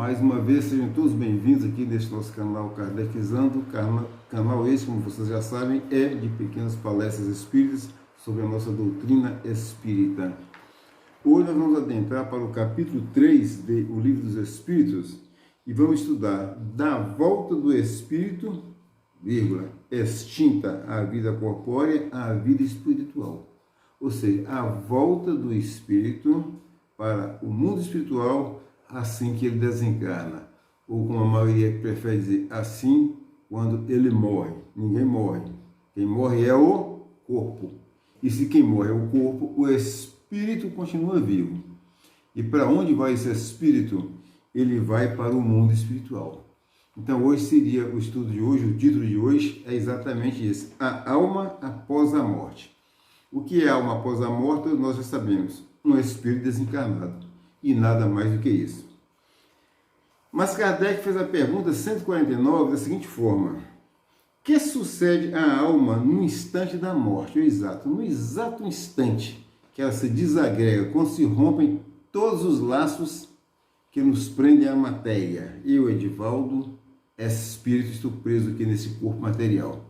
Mais uma vez, sejam todos bem-vindos aqui neste nosso canal Kardecizando. Canal esse, como vocês já sabem, é de pequenas palestras espíritas sobre a nossa doutrina espírita. Hoje nós vamos adentrar para o capítulo 3 do Livro dos Espíritos e vamos estudar da volta do espírito, extinta a vida corpórea, à vida espiritual. Ou seja, a volta do espírito para o mundo espiritual assim que ele desencarna, ou como a maioria prefere dizer, assim quando ele morre. Ninguém morre. Quem morre é o corpo. E se quem morre é o corpo, o espírito continua vivo. E para onde vai esse espírito? Ele vai para o mundo espiritual. Então hoje seria o estudo de hoje, o título de hoje é exatamente esse: a alma após a morte. O que é alma após a morte nós já sabemos, um espírito desencarnado. E nada mais do que isso. Mas Kardec fez a pergunta 149 da seguinte forma: que sucede à alma no instante da morte? No exato instante que ela se desagrega, quando se rompem todos os laços que nos prendem à matéria. Eu, Edivaldo, espírito, estou preso aqui nesse corpo material.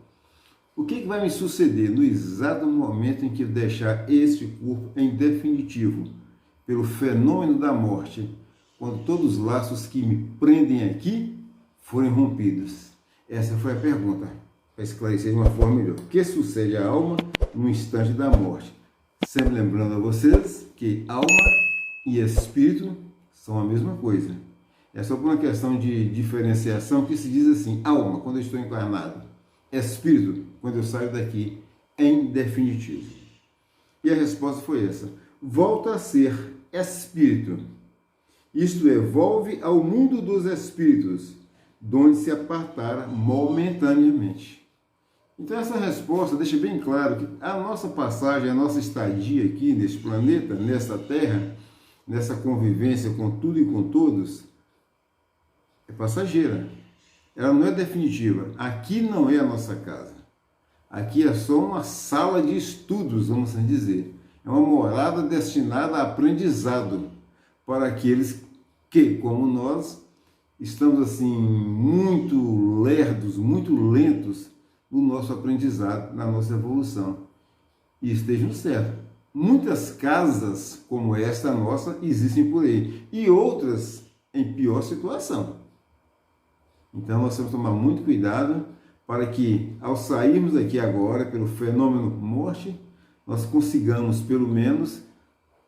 O que vai me suceder no exato momento em que eu deixar este corpo em definitivo, pelo fenômeno da morte, quando todos os laços que me prendem aqui forem rompidos? Essa foi a pergunta, para esclarecer de uma forma melhor. O que sucede à alma no instante da morte? Sempre lembrando a vocês que alma e espírito são a mesma coisa. É só por uma questão de diferenciação que se diz assim: alma, quando eu estou encarnado; espírito, quando eu saio daqui em definitivo. E a resposta foi essa: volta a ser espírito. Isto é, volve ao mundo dos espíritos, de onde se apartara momentaneamente. Então essa resposta deixa bem claro que a nossa passagem, a nossa estadia aqui neste planeta, nesta terra, nessa convivência com tudo e com todos, é passageira. Ela não é definitiva. Aqui não é a nossa casa. Aqui é só uma sala de estudos, vamos assim dizer. É uma morada destinada a aprendizado para aqueles que, como nós, estamos assim muito lerdos, muito lentos no nosso aprendizado, na nossa evolução. E estejam certos. Muitas casas como esta nossa existem por aí e outras em pior situação. Então nós temos que tomar muito cuidado para que, ao sairmos daqui agora pelo fenômeno morte, nós consigamos, pelo menos,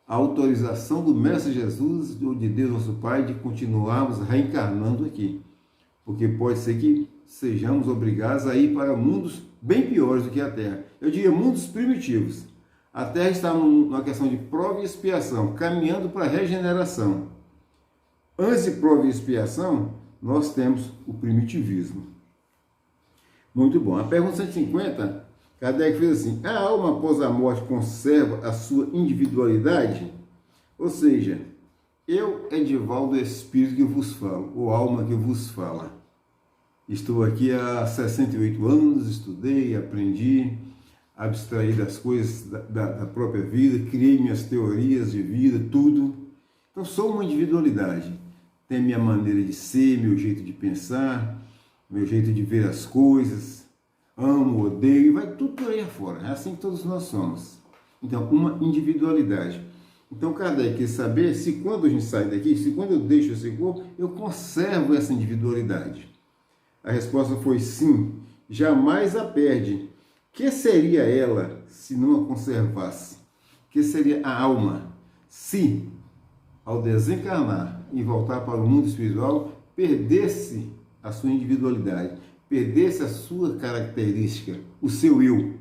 a autorização do Mestre Jesus ou de Deus nosso Pai de continuarmos reencarnando aqui. Porque pode ser que sejamos obrigados a ir para mundos bem piores do que a Terra. Eu diria mundos primitivos. A Terra está numa questão de prova e expiação, caminhando para a regeneração. Antes de prova e expiação, nós temos o primitivismo. Muito bom. A pergunta 150, Kardec fez assim: a alma após a morte conserva a sua individualidade? Ou seja, eu, Edivaldo, espírito que vos falo, ou alma que vos fala. Estou aqui há 68 anos, estudei, aprendi, abstraí das coisas da própria vida, criei minhas teorias de vida, tudo. Então sou uma individualidade. Tem minha maneira de ser, meu jeito de pensar, meu jeito de ver as coisas, amo, odeio, vai tudo por aí afora. É assim que todos nós somos. Então, uma individualidade. Então, Kardec quer saber se quando a gente sai daqui, se quando eu deixo esse corpo, eu conservo essa individualidade. A resposta foi sim, jamais a perde. Que seria ela se não a conservasse? Que seria a alma se, ao desencarnar e voltar para o mundo espiritual, perdesse a sua individualidade, perdesse a sua característica, o seu eu?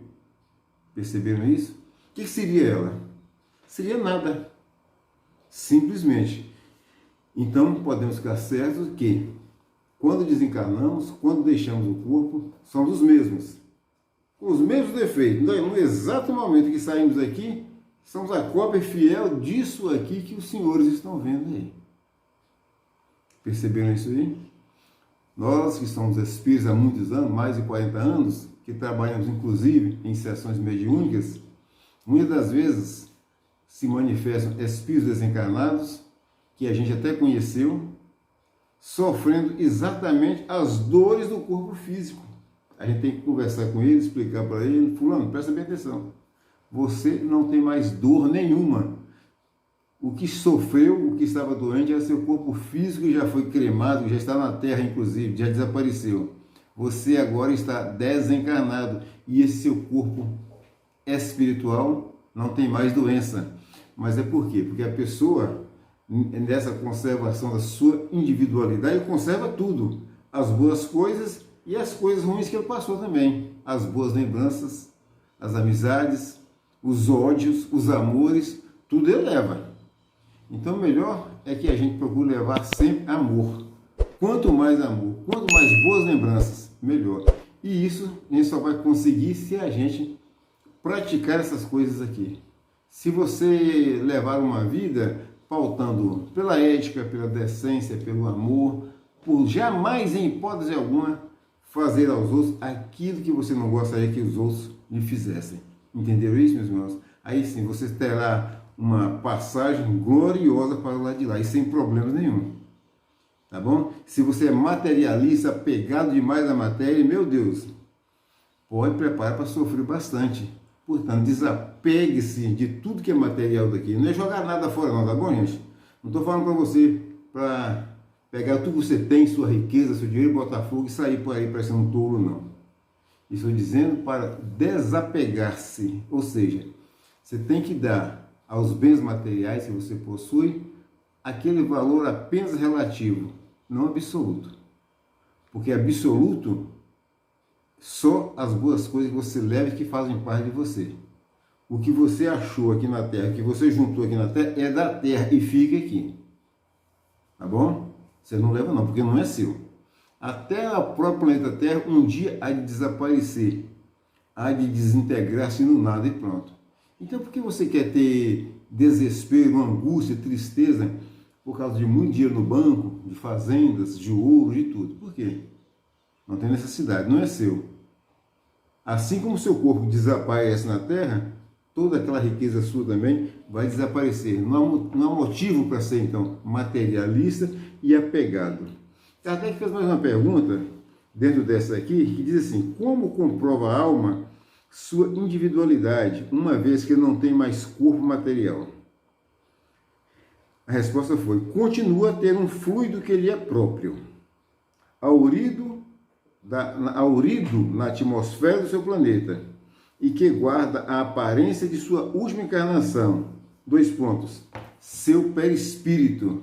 Perceberam isso? O que seria ela? Seria nada. Simplesmente. Então, podemos ficar certos que, quando desencarnamos, quando deixamos o corpo, somos os mesmos. Com os mesmos defeitos. No exato momento que saímos daqui, somos a cópia fiel disso aqui que os senhores estão vendo aí. Perceberam isso aí? Nós que somos espíritos há muitos anos, mais de 40 anos, que trabalhamos inclusive em sessões mediúnicas, muitas das vezes se manifestam espíritos desencarnados, que a gente até conheceu, sofrendo exatamente as dores do corpo físico. A gente tem que conversar com ele, explicar para ele, fulano, presta bem atenção, você não tem mais dor nenhuma. O que sofreu, o que estava doente, era seu corpo físico, que já foi cremado, já está na terra, inclusive, já desapareceu. Você agora está desencarnado e esse seu corpo espiritual não tem mais doença. Mas é por quê? Porque a pessoa, nessa conservação da sua individualidade, conserva tudo. As boas coisas e as coisas ruins que ele passou também. As boas lembranças, as amizades, os ódios, os amores, tudo ele leva. Então, melhor é que a gente procure levar sempre amor. Quanto mais amor, quanto mais boas lembranças, melhor. E isso a gente só vai conseguir se a gente praticar essas coisas aqui. Se você levar uma vida pautando pela ética, pela decência, pelo amor, por jamais, em hipótese alguma, fazer aos outros aquilo que você não gostaria que os outros lhe fizessem. Entenderam isso, meus irmãos? Aí sim, você terá uma passagem gloriosa para o lado de lá e sem problemas nenhum. Tá bom? Se você é materialista, apegado demais à matéria, meu Deus, pode preparar para sofrer bastante. Portanto, desapegue-se de tudo que é material daqui. Não é jogar nada fora não, tá bom, gente? Não estou falando para você para pegar tudo que você tem, sua riqueza, seu dinheiro, botar fogo e sair por aí parecendo um tolo, não. Estou dizendo para desapegar-se, ou seja, você tem que dar aos bens materiais que você possui aquele valor apenas relativo, não absoluto. Porque absoluto, só as boas coisas que você leva e que fazem parte de você. O que você achou aqui na Terra, o que você juntou aqui na Terra, é da Terra e fica aqui. Tá bom? Você não leva não, porque não é seu. Até o próprio planeta Terra um dia há de desaparecer, há de desintegrar-se no nada e pronto. Então por que você quer ter desespero, angústia, tristeza por causa de muito dinheiro no banco, de fazendas, de ouro, de tudo? Por quê? Não tem necessidade, não é seu. Assim como seu corpo desaparece na Terra, toda aquela riqueza sua também vai desaparecer. Não há motivo para ser, então, materialista e apegado. Até que fez mais uma pergunta, dentro dessa aqui, que diz assim: como comprova a alma sua individualidade, uma vez que não tem mais corpo material? A resposta foi: continua a ter um fluido que lhe é próprio, aurido na atmosfera do seu planeta, e que guarda a aparência de sua última encarnação. 2 pontos. Seu perispírito.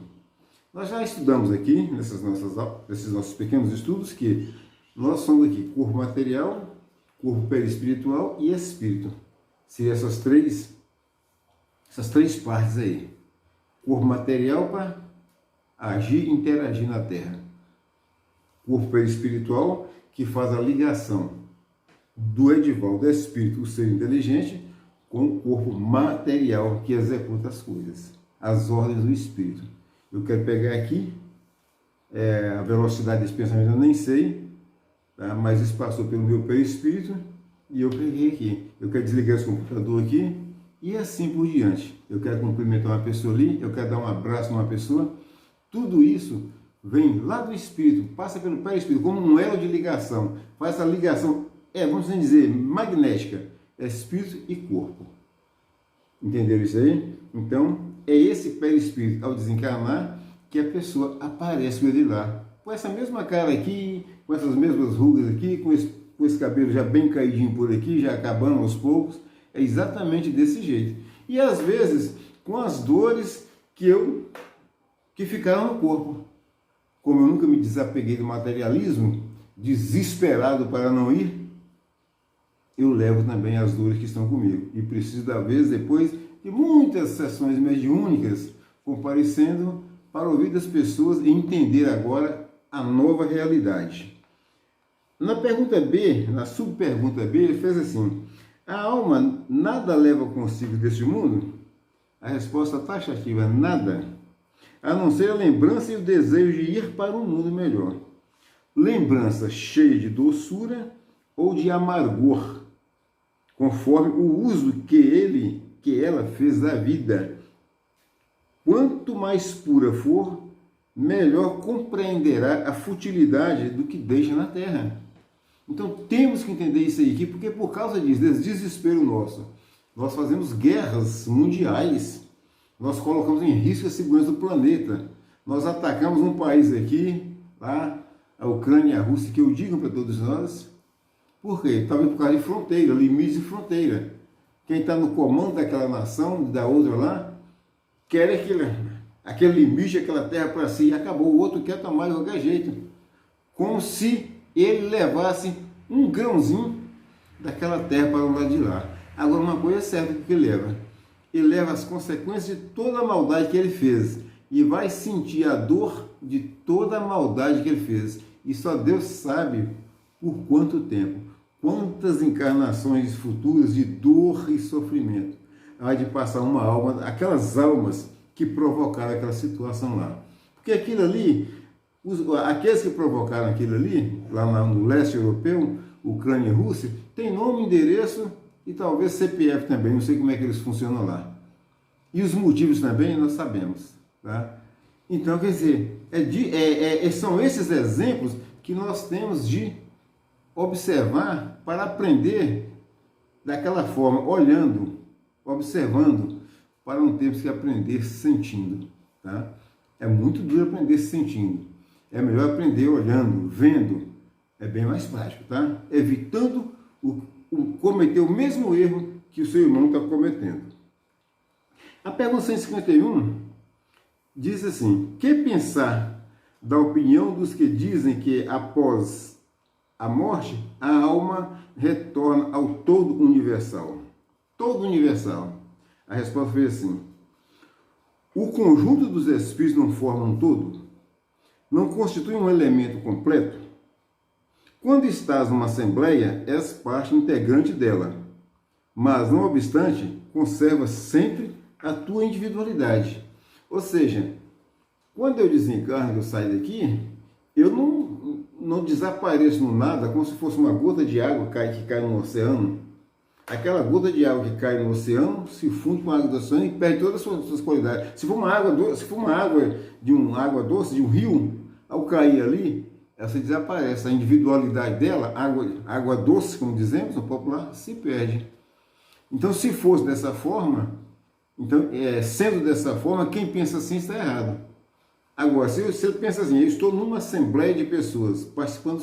Nós já estudamos aqui, nesses nossos pequenos estudos, que nós somos aqui corpo material, corpo perispiritual e espírito. Seriam essas três partes aí. Corpo material para agir e interagir na Terra. Corpo perispiritual, que faz a ligação do Edivaldo, do espírito, o ser inteligente, com o corpo material, que executa as coisas, as ordens do espírito. Eu quero pegar aqui, a velocidade desse pensamento eu nem sei, tá? Mas isso passou pelo meu perispírito e eu peguei aqui. Eu quero desligar esse computador aqui e assim por diante. Eu quero cumprimentar uma pessoa ali, eu quero dar um abraço numa pessoa. Tudo isso vem lá do espírito, passa pelo perispírito, como um elo de ligação. Faz essa ligação, vamos dizer, magnética, espírito e corpo. Entenderam isso aí? Então, é esse perispírito, ao desencarnar, que a pessoa aparece com ele lá. Com essa mesma cara aqui, com essas mesmas rugas aqui, com esse cabelo já bem caidinho por aqui, já acabando aos poucos. É exatamente desse jeito. E às vezes, com as dores que ficaram no corpo. Como eu nunca me desapeguei do materialismo, desesperado para não ir, eu levo também as dores que estão comigo. E preciso, da vez, depois de muitas sessões mediúnicas, comparecendo para ouvir das pessoas e entender agora a nova realidade. Na pergunta B, na subpergunta B, ele fez assim: a alma nada leva consigo deste mundo? A resposta taxativa: nada, a não ser a lembrança e o desejo de ir para um mundo melhor. Lembrança cheia de doçura ou de amargor, conforme o uso que ela fez da vida. Quanto mais pura for, melhor compreenderá a futilidade do que deixa na terra. Então temos que entender isso aí, porque por causa disso, desse desespero nosso, nós fazemos guerras mundiais, nós colocamos em risco a segurança do planeta, nós atacamos um país aqui, lá, a Ucrânia e a Rússia, que eu digo para todos nós. Por quê? Talvez por causa de fronteira, limite de fronteira. Quem está no comando daquela nação, da outra lá, quer aquele limite, aquela terra para si, e acabou. O outro quer tomar de qualquer jeito. Como se ele levasse um grãozinho daquela terra para o lado de lá. Agora, uma coisa é certa que ele leva. Ele leva as consequências de toda a maldade que ele fez. E vai sentir a dor de toda a maldade que ele fez. E só Deus sabe por quanto tempo. Quantas encarnações futuras de dor e sofrimento há de passar uma alma, aquelas almas que provocaram aquela situação lá. Porque aquilo ali, aqueles que provocaram aquilo ali, lá no leste europeu, Ucrânia e Rússia, tem nome, endereço e talvez CPF também, não sei como é que eles funcionam lá. E os motivos também nós sabemos. Tá? Então, quer dizer, são esses exemplos que nós temos de observar para aprender daquela forma, olhando, observando, para não termos que aprender sentindo. Tá? É muito duro aprender sentindo. É melhor aprender olhando, vendo. É bem mais prático, tá? Evitando cometer o mesmo erro que o seu irmão está cometendo. A pergunta 151 diz assim: que pensar da opinião dos que dizem que após a morte, a alma retorna ao todo universal? Todo universal. A resposta foi assim: o conjunto dos espíritos não forma um todo? Não constitui um elemento completo? Quando estás numa assembleia, és parte integrante dela, mas, não obstante, conserva sempre a tua individualidade. Ou seja, quando eu desencarno, eu saio daqui, eu não desapareço no nada como se fosse uma gota de água que cai no oceano. Aquela gota de água que cai no oceano se funde com a água do oceano e perde todas as suas qualidades. Se for uma água doce, água doce de um rio, ao cair ali, ela se desaparece. A individualidade dela, água doce, como dizemos no popular, se perde. Então, se fosse dessa forma, sendo dessa forma, quem pensa assim está errado. Agora, se ele pensa assim, eu estou numa assembleia de pessoas, participando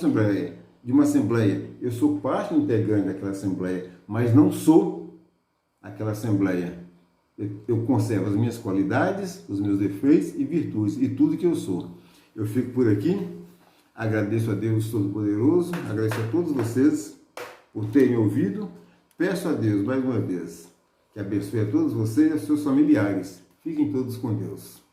de uma assembleia, eu sou parte integrante daquela assembleia, mas não sou aquela assembleia. Eu conservo as minhas qualidades, os meus defeitos e virtudes, e tudo que eu sou. Eu fico por aqui, agradeço a Deus Todo-Poderoso, agradeço a todos vocês por terem ouvido. Peço a Deus, mais uma vez, que abençoe a todos vocês e a seus familiares. Fiquem todos com Deus.